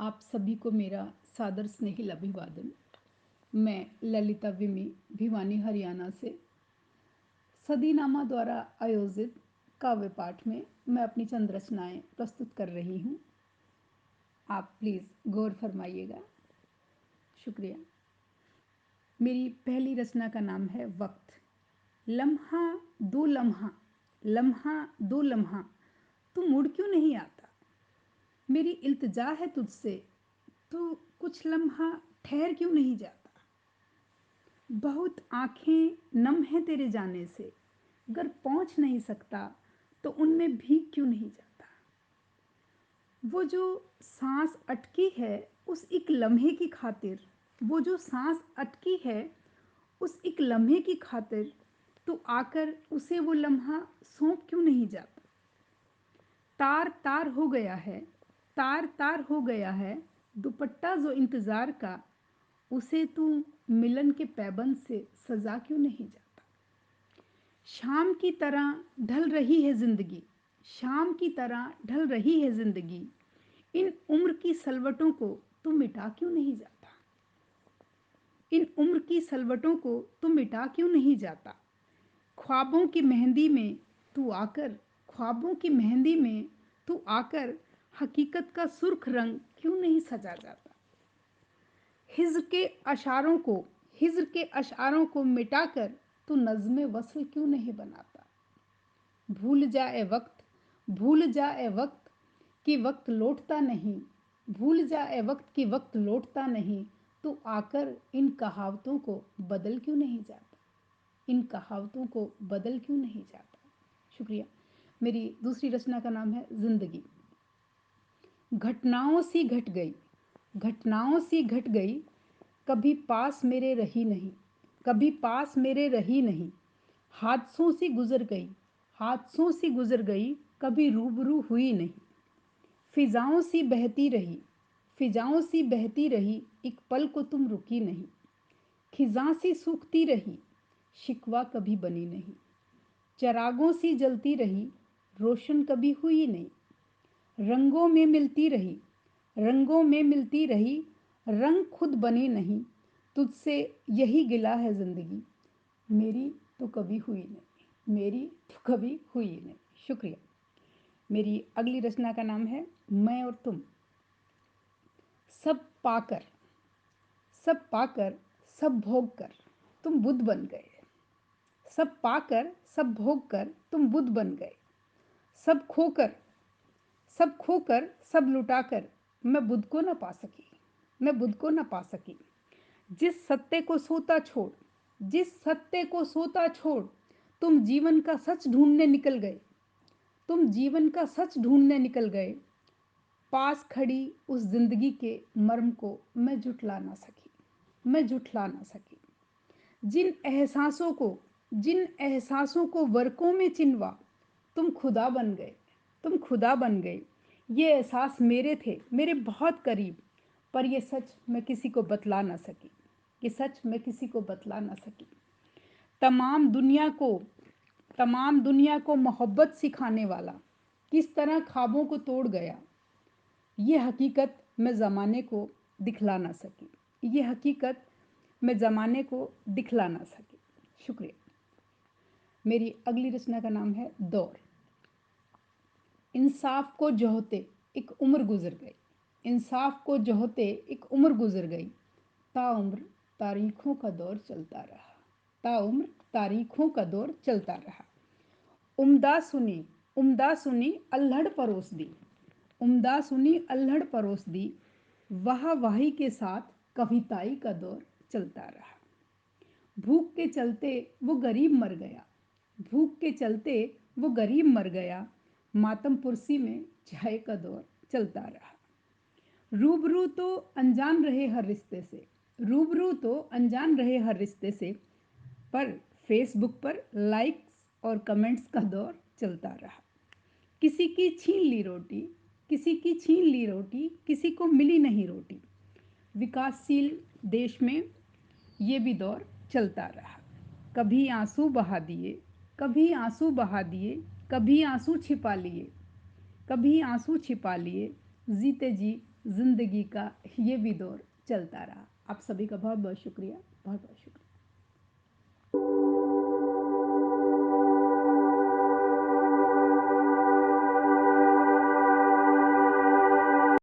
आप सभी को मेरा सादर स्नेहिल अभिवादन। मैं ललिता विमी भिवानी हरियाणा से सदीनामा द्वारा आयोजित काव्य पाठ में मैं अपनी चंद रचनाएं प्रस्तुत कर रही हूँ। आप प्लीज़ गौर फरमाइएगा। शुक्रिया। मेरी पहली रचना का नाम है वक्त। लम्हा दो लम्हा, लम्हा दो लम्हा, तू मुड़ क्यों नहीं आता। मेरी इल्तिजा है तुझसे, तो कुछ लम्हा ठहर क्यों नहीं जाता। बहुत आंखें नम हैं तेरे जाने से, अगर पहुंच नहीं सकता तो उनमें भीग क्यों नहीं जाता। वो जो सांस अटकी है उस एक लम्हे की खातिर, वो जो सांस अटकी है उस एक लम्हे की खातिर, तो आकर उसे वो लम्हा सौंप क्यों नहीं जाता। तार तार हो गया है, तार तार हो गया है दुपट्टा जो इंतज़ार का, उसे तू मिलन के पैबंद से सजा क्यों नहीं जाता। शाम की तरह ढल रही है जिंदगी, शाम की तरह ढल रही है जिंदगी, इन उम्र की सलवटों को तू मिटा क्यों नहीं जाता। इन उम्र की सलवटों को तू मिटा क्यों नहीं जाता। ख्वाबों की मेहंदी में तू आकर, ख्वाबों की मेहंदी में तू आकर हकीकत का सुर्ख रंग क्यों नहीं सजा जाता। हिज्र के अशारों को, हिज्र के अशारों को मिटाकर तू नज़्म वसल क्यों नहीं बनाता। भूल जाए वक्त, भूल जाए वक्त कि वक्त लौटता नहीं, भूल जाए वक्त कि वक्त लौटता नहीं, तो आकर इन कहावतों को बदल क्यों नहीं जाता। इन कहावतों को बदल क्यों नहीं जाता। शुक्रिया। मेरी दूसरी रचना का नाम है जिंदगी। घटनाओं सी घट गई, घटनाओं सी घट गई, कभी पास मेरे रही नहीं, कभी पास मेरे रही नहीं। हादसों से गुजर गई, हादसों से गुजर गई, कभी रूबरू हुई नहीं। फिजाओं सी बहती रही, फिजाओं सी बहती रही, एक पल को तुम रुकी नहीं। खिजां सी सूखती रही, शिकवा कभी बनी नहीं। चरागों सी जलती रही, रोशन कभी हुई नहीं। रंगों में मिलती रही, रंगों में मिलती रही, रंग खुद बने नहीं। तुझसे यही गिला है जिंदगी, मेरी तो कभी हुई नहीं, मेरी तो कभी हुई नहीं। शुक्रिया। मेरी अगली रचना का नाम है मैं और तुम। सब पाकर, सब पाकर, सब भोग कर तुम बुद्ध बन गए। सब पाकर, सब भोग कर तुम बुद्ध बन गए। सब खोकर, सब खोकर, सब लुटाकर मैं बुद्ध को न पा सकी, मैं बुद्ध को न पा सकी। जिस सत्य को सोता छोड़, जिस सत्य को सोता छोड़, तुम जीवन का सच ढूंढने निकल गए, तुम जीवन का सच ढूंढने निकल गए। पास खड़ी उस जिंदगी के मर्म को मैं जुटला ना सकी, मैं जुटला ना सकी। जिन एहसासों को, जिन एहसासों को वर्कों में चिनवा, तुम खुदा बन गए, तुम खुदा बन गए। ये एहसास मेरे थे, मेरे बहुत करीब, पर ये सच मैं किसी को बतला ना सकी, ये सच मैं किसी को बतला ना सकी। तमाम दुनिया को, तमाम दुनिया को मोहब्बत सिखाने वाला किस तरह ख्वाबों को तोड़ गया, ये हकीकत मैं ज़माने को दिखला ना सकी, ये हकीकत मैं ज़माने को दिखला ना सकी। शुक्रिया। मेरी अगली रचना का नाम है दौर। इंसाफ को जोहते एक उम्र गुजर गई, इंसाफ को जोहते एक उम्र गुजर गई, ताउम्र तारीखों का दौर चलता रहा, ताउम्र तारीखों का दौर चलता रहा। उम्दा सुनी, उम्दा सुनी अल्हड़ परोस दी, उम्दा सुनी अल्हड़ परोस दी, वाह वाही के साथ कविताई का दौर चलता रहा। भूख के चलते वो गरीब मर गया, भूख के चलते वो गरीब मर गया, मातम पुरसी में चाय का दौर चलता रहा। रूबरू तो अनजान रहे हर रिश्ते से, रूबरू तो अनजान रहे हर रिश्ते से, पर फेसबुक पर लाइक्स और कमेंट्स का दौर चलता रहा। किसी की छीन ली रोटी, किसी की छीन ली रोटी, किसी को मिली नहीं रोटी। विकासशील देश में ये भी दौर चलता रहा। कभी आंसू बहा दिए, कभी आंसू बहा दिए, कभी आंसू छिपा लिए, कभी आंसू छिपा लिए, जीते जी ज़िंदगी का ये भी दौर चलता रहा। आप सभी का बहुत बहुत शुक्रिया, बहुत बहुत शुक्रिया।